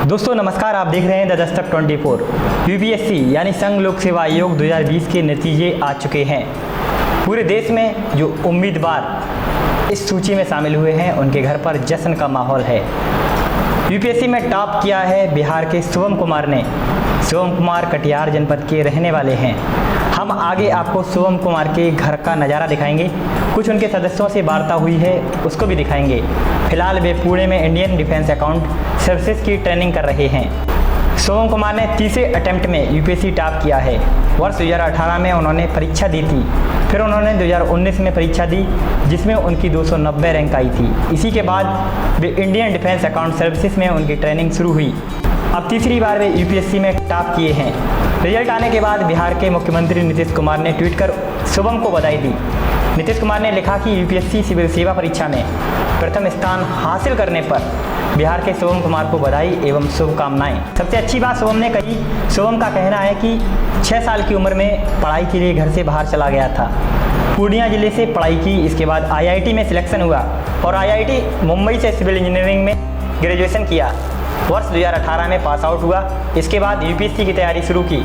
दोस्तों नमस्कार, आप देख रहे हैं द दस्तक 24। यूपीएससी यानी संघ लोक सेवा आयोग 2020 के नतीजे आ चुके हैं। पूरे देश में जो उम्मीदवार इस सूची में शामिल हुए हैं उनके घर पर जश्न का माहौल है। यूपीएससी में टॉप किया है बिहार के शुभम कुमार ने। शुभम कुमार कटिहार जनपद के रहने वाले हैं। हम आगे आपको शुभम कुमार के घर का नज़ारा दिखाएंगे, कुछ उनके सदस्यों से वार्ता हुई है उसको भी दिखाएंगे। फिलहाल वे पुणे में इंडियन डिफेंस अकाउंट सर्विसेज की ट्रेनिंग कर रहे हैं। शुभम कुमार ने तीसरे अटेम्प्ट में यूपीएससी टॉप किया है। वर्ष 2018 में उन्होंने परीक्षा दी थी, फिर उन्होंने 2019 में परीक्षा दी जिसमें उनकी 290 रैंक आई थी। इसी के बाद वे इंडियन डिफेंस अकाउंट सर्विसेज में उनकी ट्रेनिंग शुरू हुई। अब तीसरी बार वे यूपीएससी में टॉप किए हैं। रिजल्ट आने के बाद बिहार के मुख्यमंत्री नीतीश कुमार ने ट्वीट कर शुभम को बधाई दी। नीतीश कुमार ने लिखा कि यूपीएससी सिविल सेवा परीक्षा में प्रथम स्थान हासिल करने पर बिहार के शुभम कुमार को बधाई एवं शुभकामनाएं। सबसे अच्छी बात शुभम ने कही। शुभम का कहना है कि 6 साल की उम्र में पढ़ाई के लिए घर से बाहर चला गया था। पूर्णिया जिले से पढ़ाई की, इसके बाद आईआईटी में सिलेक्शन हुआ और आईआईटी मुंबई से सिविल इंजीनियरिंग में ग्रेजुएशन किया। वर्ष 2018 में पास आउट हुआ। इसके बाद यूपीएससी की तैयारी शुरू की।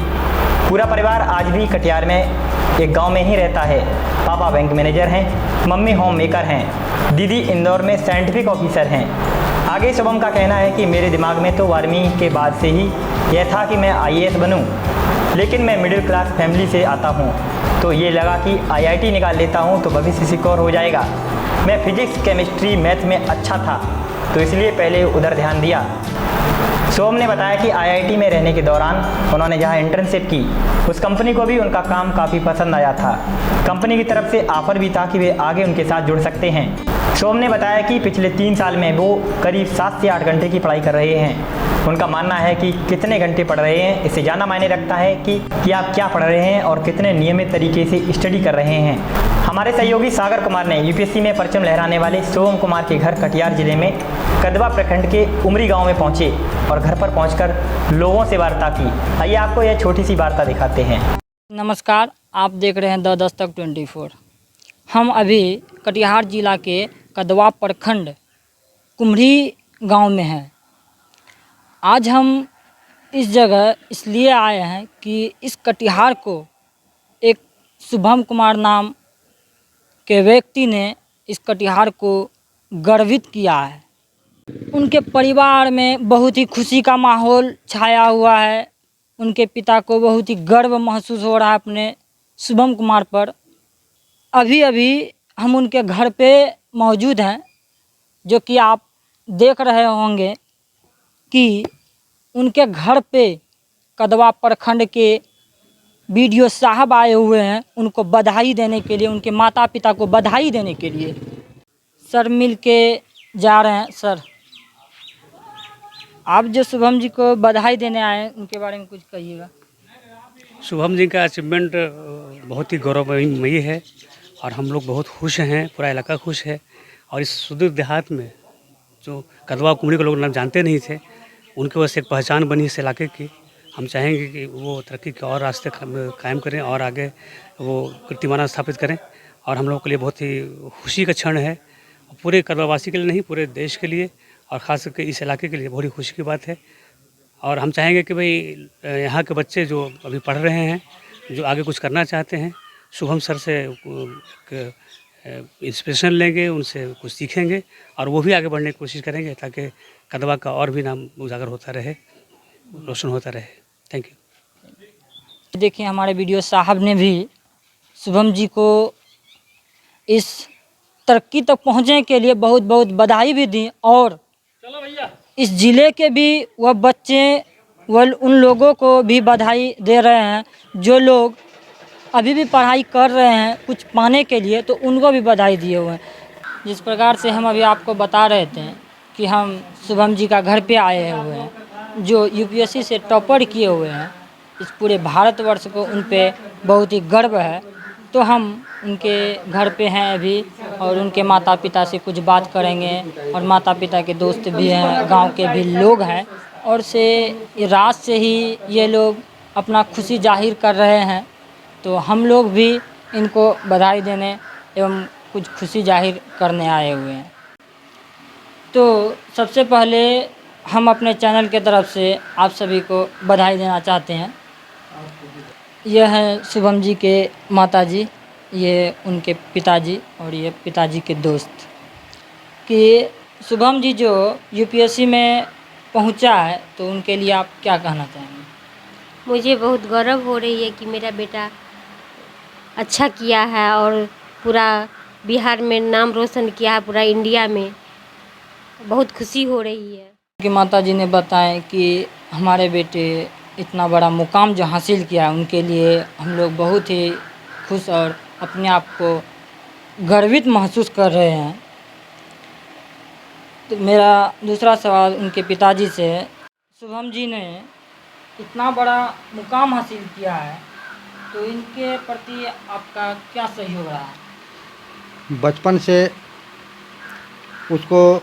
पूरा परिवार आज भी कटिहार में एक गांव में ही रहता है। पापा बैंक मैनेजर हैं, मम्मी होम मेकर हैं, दीदी इंदौर में साइंटिफिक ऑफिसर हैं। आगे शुभम का कहना है कि मेरे दिमाग में तो 12वीं के बाद से ही यह था कि मैं आईएएस बनूं, लेकिन मैं मिडिल क्लास फैमिली से आता हूं, तो ये लगा कि आईआईटी निकाल लेता हूं तो भविष्य सिक्योर हो जाएगा। मैं फिजिक्स, केमिस्ट्री, मैथ में अच्छा था तो इसलिए पहले उधर ध्यान दिया। शुभम ने बताया कि आईआईटी में रहने के दौरान उन्होंने जहां इंटर्नशिप की उस कंपनी को भी उनका काम काफ़ी पसंद आया था। कंपनी की तरफ से ऑफर भी था कि वे आगे उनके साथ जुड़ सकते हैं। शुभम ने बताया कि पिछले 3 साल में वो करीब 7 से 8 घंटे की पढ़ाई कर रहे हैं। उनका मानना है कि कितने घंटे पढ़ रहे हैं इससे ज़्यादा मायने रखता है कि आप क्या पढ़ रहे हैं और कितने नियमित तरीके से स्टडी कर रहे हैं। हमारे सहयोगी सागर कुमार ने यूपीएससी में परचम लहराने वाले शुभम कुमार के घर कटिहार जिले में कदवा प्रखंड के उमरी गांव में पहुंचे और घर पर पहुंचकर लोगों से वार्ता की। आइए आपको यह छोटी सी वार्ता दिखाते हैं। नमस्कार, आप देख रहे हैं द दस्तक 24। हम अभी कटिहार जिला के कदवा प्रखंड कुमरी गांव में हैं। आज हम इस जगह इसलिए आए हैं कि इस कटिहार को एक शुभम कुमार नाम के व्यक्ति ने इस कटिहार को गर्वित किया है। उनके परिवार में बहुत ही खुशी का माहौल छाया हुआ है। उनके पिता को बहुत ही गर्व महसूस हो रहा है अपने शुभम कुमार पर। अभी अभी हम उनके घर पे मौजूद हैं, जो कि आप देख रहे होंगे कि उनके घर पे कदवा प्रखंड के बीडीओ साहब आए हुए हैं उनको बधाई देने के लिए, उनके माता पिता को बधाई देने के लिए। सर मिल के जा रहे हैं। सर, आप जो शुभम जी को बधाई देने आए हैं उनके बारे में कुछ कहिएगा। शुभम जी का अचीवमेंट बहुत ही गौरवमयी है और हम लोग बहुत खुश हैं, पूरा इलाका खुश है। और इस सुदूर देहात में जो कदवा कुमरी को लोग ना जानते नहीं थे, उनकी वजह से एक पहचान बनी इस इलाके की। हम चाहेंगे कि वो तरक्की के और रास्ते कायम करें और आगे वो कीर्तिमान स्थापित करें। और हम लोग के लिए बहुत ही खुशी का क्षण है, पूरे कदवावासी के लिए नहीं, पूरे देश के लिए और ख़ास करके इस इलाके के लिए बहुत ही खुशी की बात है। और हम चाहेंगे कि भाई यहाँ के बच्चे जो अभी पढ़ रहे हैं, जो आगे कुछ करना चाहते हैं, शुभम सर से इंस्पिरेशन लेंगे, उनसे कुछ सीखेंगे और वो भी आगे बढ़ने की कोशिश करेंगे ताकि कदवा का और भी नाम उजागर होता रहे, रोशन होता रहे। Thank you. देखिए, हमारे वीडियो साहब ने भी शुभम जी को इस तरक्की तक पहुँचने के लिए बहुत बहुत बधाई भी दी। और इस ज़िले के भी वह बच्चे उन लोगों को भी बधाई दे रहे हैं जो लोग अभी भी पढ़ाई कर रहे हैं कुछ पाने के लिए, तो उनको भी बधाई दिए हुए हैं। जिस प्रकार से हम अभी आपको बता रहे थे कि हम शुभम जी का घर पे आए हुए हैं जो यूपीएससी से टॉपर किए हुए हैं। इस पूरे भारतवर्ष को उन पे बहुत ही गर्व है। तो हम उनके घर पे हैं अभी और उनके माता पिता से कुछ बात करेंगे और माता पिता के दोस्त भी हैं, गांव के भी लोग हैं और रात से ही ये लोग अपना खुशी जाहिर कर रहे हैं। तो हम लोग भी इनको बधाई देने एवं कुछ खुशी जाहिर करने आए हुए हैं। तो सबसे पहले हम अपने चैनल के तरफ से आप सभी को बधाई देना चाहते हैं। यह हैं शुभम जी के माताजी, ये उनके पिताजी और ये पिताजी के दोस्त। कि शुभम जी जो यूपीएससी में पहुंचा है तो उनके लिए आप क्या कहना चाहेंगे? मुझे बहुत गौरव हो रही है कि मेरा बेटा अच्छा किया है और पूरा बिहार में नाम रोशन किया है, पूरा इंडिया में। बहुत खुशी हो रही है। उनकी माताजी ने बताया कि हमारे बेटे इतना बड़ा मुकाम जो हासिल किया उनके लिए हम लोग बहुत ही खुश और अपने आप को गर्वित महसूस कर रहे हैं। तो मेरा दूसरा सवाल उनके पिताजी से, शुभम जी ने इतना बड़ा मुकाम हासिल किया है तो इनके प्रति आपका क्या सहयोग रहा है? बचपन से उसको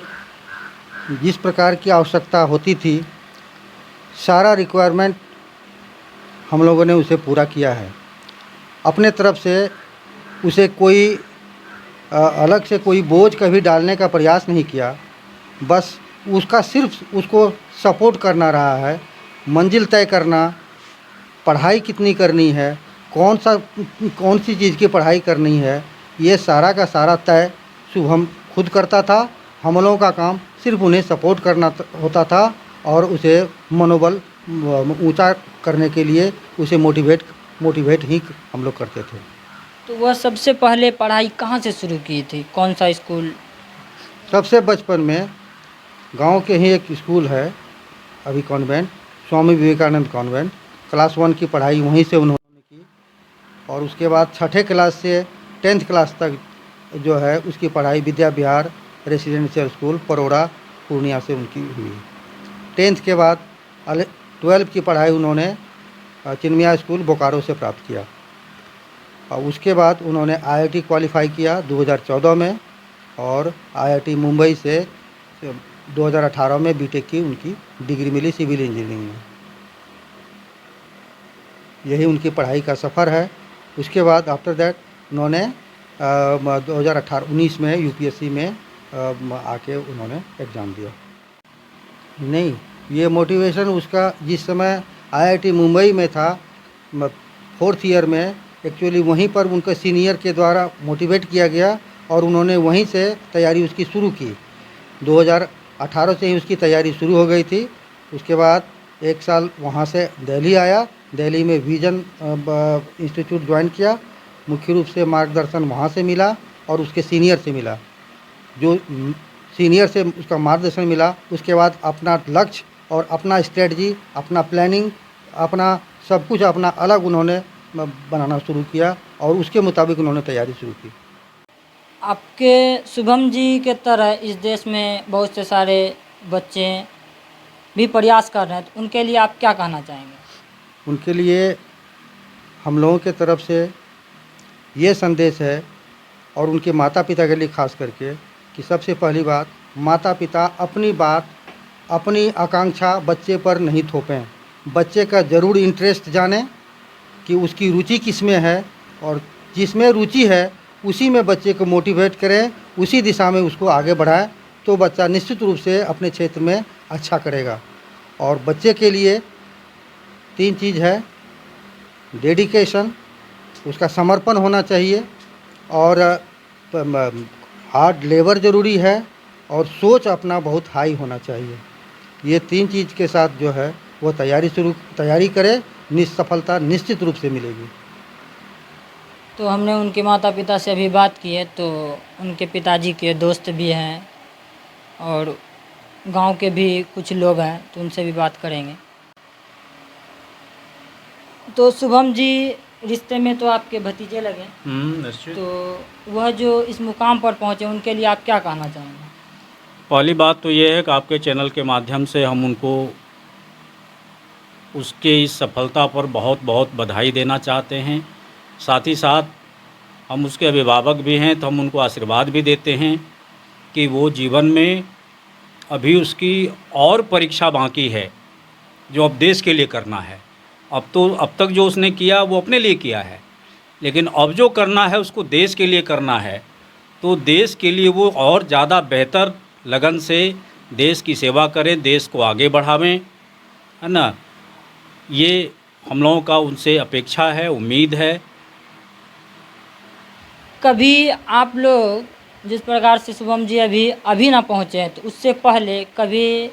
जिस प्रकार की आवश्यकता होती थी सारा रिक्वायरमेंट हम लोगों ने उसे पूरा किया है। अपने तरफ से उसे कोई अलग से कोई बोझ कभी डालने का प्रयास नहीं किया, बस उसका सिर्फ उसको सपोर्ट करना रहा है। मंजिल तय करना, पढ़ाई कितनी करनी है, कौन सी चीज़ की पढ़ाई करनी है, ये सारा का सारा तय शुभम खुद करता था। हम लोगों का काम सिर्फ उन्हें सपोर्ट करना होता था और उसे मनोबल ऊंचा करने के लिए उसे मोटिवेट ही हम लोग करते थे। तो वह सबसे पहले पढ़ाई कहाँ से शुरू की थी, कौन सा स्कूल? सबसे बचपन में गांव के ही एक स्कूल है अभी convent, Swami Vivekananda convent, class 1 की पढ़ाई वहीं से उन्होंने की और उसके बाद 6ठे क्लास से 10th क्लास तक जो है उसकी पढ़ाई विद्या विहार रेसिडेंशियल स्कूल परोड़ा पूर्णिया से उनकी हुई। 10th के बाद 12th की पढ़ाई उन्होंने चिन्मया स्कूल बोकारो से प्राप्त किया और उसके बाद उन्होंने IIT क्वालिफाई किया 2014 में और IIT मुंबई से 2018 में बीटेक की उनकी डिग्री मिली सिविल इंजीनियरिंग में। यही उनकी पढ़ाई का सफ़र है। उसके बाद आफ्टर दैट उन्होंने 2018-19 में यूपीएससी में आके उन्होंने एग्ज़ाम दिया। नहीं, ये मोटिवेशन उसका जिस समय IIT मुंबई में था 4th ईयर में, एक्चुअली वहीं पर उनके सीनियर के द्वारा मोटिवेट किया गया और उन्होंने वहीं से तैयारी उसकी शुरू की। 2018 से ही उसकी तैयारी शुरू हो गई थी। उसके बाद 1 साल वहाँ से दिल्ली आया, दिल्ली में विजन इंस्टीट्यूट ज्वाइन किया। मुख्य रूप से मार्गदर्शन वहाँ से मिला और उसके सीनियर से मिला। जो सीनियर से उसका मार्गदर्शन मिला, उसके बाद अपना लक्ष्य और अपना स्ट्रेटजी, अपना प्लानिंग, अपना सब कुछ अपना अलग उन्होंने बनाना शुरू किया और उसके मुताबिक उन्होंने तैयारी शुरू की। आपके शुभम जी के तरह इस देश में बहुत से सारे बच्चे भी प्रयास कर रहे हैं, तो उनके लिए आप क्या कहना चाहेंगे? उनके लिए हम लोगों के तरफ से ये संदेश है और उनके माता पिता के लिए खास करके कि सबसे पहली बात, माता पिता अपनी बात, अपनी आकांक्षा बच्चे पर नहीं थोपें। बच्चे का ज़रूर इंटरेस्ट जानें कि उसकी रुचि किस में है और जिसमें रुचि है उसी में बच्चे को मोटिवेट करें, उसी दिशा में उसको आगे बढ़ाएं, तो बच्चा निश्चित रूप से अपने क्षेत्र में अच्छा करेगा। और बच्चे के लिए 3 चीज़ है, डेडिकेशन, उसका समर्पण होना चाहिए और हार्ड लेबर ज़रूरी है और सोच अपना बहुत हाई होना चाहिए। ये 3 चीज़ के साथ जो है वो तैयारी करे, सफलता निश्चित रूप से मिलेगी। तो हमने उनके माता पिता से अभी बात की है, तो उनके पिताजी के दोस्त भी हैं और गांव के भी कुछ लोग हैं, तो उनसे भी बात करेंगे। तो शुभम जी रिश्ते में तो आपके भतीजे लगे, निश्चित। तो वह जो इस मुकाम पर पहुंचे उनके लिए आप क्या कहना चाहेंगे? पहली बात तो ये है कि आपके चैनल के माध्यम से हम उनको उसके इस सफलता पर बहुत बहुत बधाई देना चाहते हैं। साथ ही साथ हम उसके अभिभावक भी हैं, तो हम उनको आशीर्वाद भी देते हैं कि वो जीवन में अभी उसकी और परीक्षा बाकी है जो अब देश के लिए करना है। अब तक जो उसने किया वो अपने लिए किया है, लेकिन अब जो करना है उसको देश के लिए करना है। तो देश के लिए वो और ज़्यादा बेहतर लगन से देश की सेवा करें, देश को आगे बढ़ावें, है ना। ये हम लोगों का उनसे अपेक्षा है, उम्मीद है। कभी आप लोग जिस प्रकार से शुभम जी अभी ना पहुँचे हैं, तो उससे पहले कभी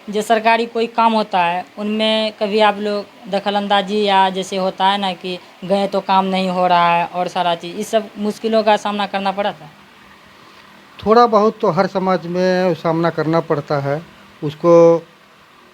जो सरकारी कोई काम होता है उनमें कभी आप लोग दखलंदाजी या जैसे होता है ना कि गए तो काम नहीं हो रहा है और सारा चीज़, इस सब मुश्किलों का सामना करना पड़ा था? थोड़ा बहुत तो हर समाज में सामना करना पड़ता है। उसको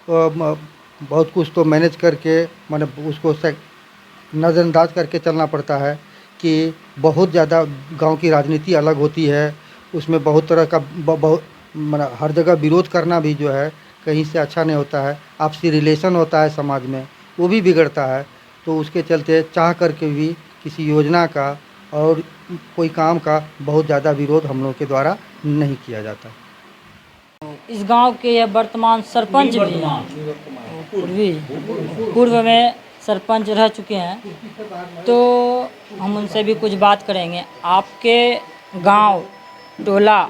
बहुत कुछ तो मैनेज करके माने उसको नज़रअंदाज करके चलना पड़ता है कि बहुत ज़्यादा गांव की राजनीति अलग होती है। उसमें बहुत तरह का बहुत माने हर जगह विरोध करना भी जो है कहीं से अच्छा नहीं होता है। आपसी रिलेशन होता है समाज में, वो भी बिगड़ता है। तो उसके चलते चाह करके भी किसी योजना का और कोई काम का बहुत ज़्यादा विरोध हम लोगों के द्वारा नहीं किया जाता। इस गांव के ये वर्तमान सरपंच भी हैं, पूर्व में सरपंच रह चुके हैं, तो हम उनसे भी कुछ बात करेंगे। आपके गांव, टोला,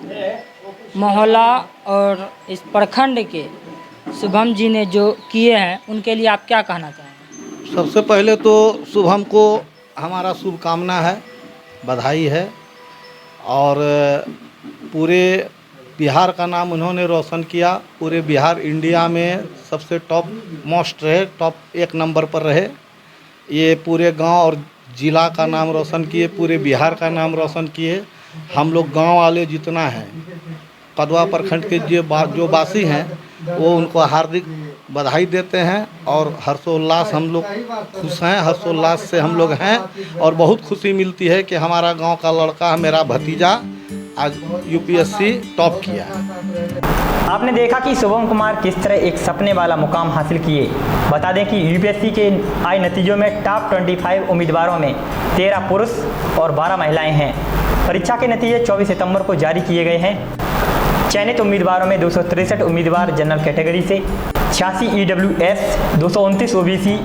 मोहल्ला और इस प्रखंड के शुभम जी ने जो किए हैं उनके लिए आप क्या कहना चाहेंगे? सबसे पहले तो शुभम को हमारा शुभकामना है, बधाई है। और पूरे बिहार का नाम उन्होंने रोशन किया। पूरे बिहार इंडिया में सबसे टॉप मोस्ट रहे, टॉप 1 नंबर पर रहे। ये पूरे गांव और ज़िला का नाम रोशन किए, पूरे बिहार का नाम रोशन किए। हम लोग गांव वाले जितना हैं, कदवा प्रखंड के जो वासी हैं, वो उनको हार्दिक बधाई देते हैं। और हर्षोल्लास हम लोग खुश हैं, हर्षोल्लास से हम लोग हैं। और बहुत खुशी मिलती है कि हमारा गांव का लड़का, मेरा भतीजा आज यूपीएससी टॉप किया है। आपने देखा कि शुभम कुमार किस तरह एक सपने वाला मुकाम हासिल किए। बता दें कि यूपीएससी के आए नतीजों में टॉप 25 उम्मीदवारों में 13 पुरुष और 12 महिलाएं हैं। परीक्षा के नतीजे 24 सितंबर को जारी किए गए हैं। चयनित उम्मीदवारों में 263 उम्मीदवार जनरल कैटेगरी से, 86 ईडब्ल्यूएस, 229 ओबीसी,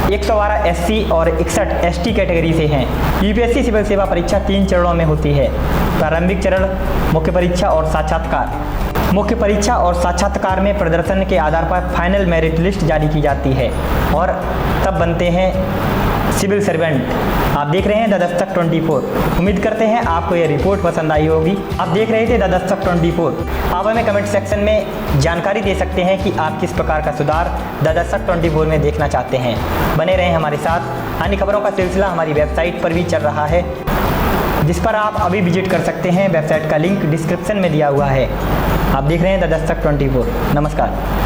112 एससी और 61 एसटी कैटेगरी से हैं। यूपीएससी सिविल सेवा परीक्षा 3 चरणों में होती है। प्रारंभिक चरण मुख्य परीक्षा और साक्षात्कार। मुख्य परीक्षा और साक्षात्कार में प्रदर्शन के आधार पर फाइनल मेरिट लिस्ट जारी की जाती है और तब बनते हैं सिविल सर्वेंट। आप देख रहे हैं द दस्तक 24। उम्मीद करते हैं आपको यह रिपोर्ट पसंद आई होगी। आप देख रहे थे द दस्तक 24। आप हमें कमेंट सेक्शन में जानकारी दे सकते हैं कि आप किस प्रकार का सुधार द दस्तक 24 में देखना चाहते हैं। बने रहें हमारे साथ। अन्य खबरों का सिलसिला हमारी वेबसाइट पर भी चल रहा है, जिस पर आप अभी विजिट कर सकते हैं। वेबसाइट का लिंक डिस्क्रिप्शन में दिया हुआ है। आप देख रहे हैं द दस्तक 24। नमस्कार।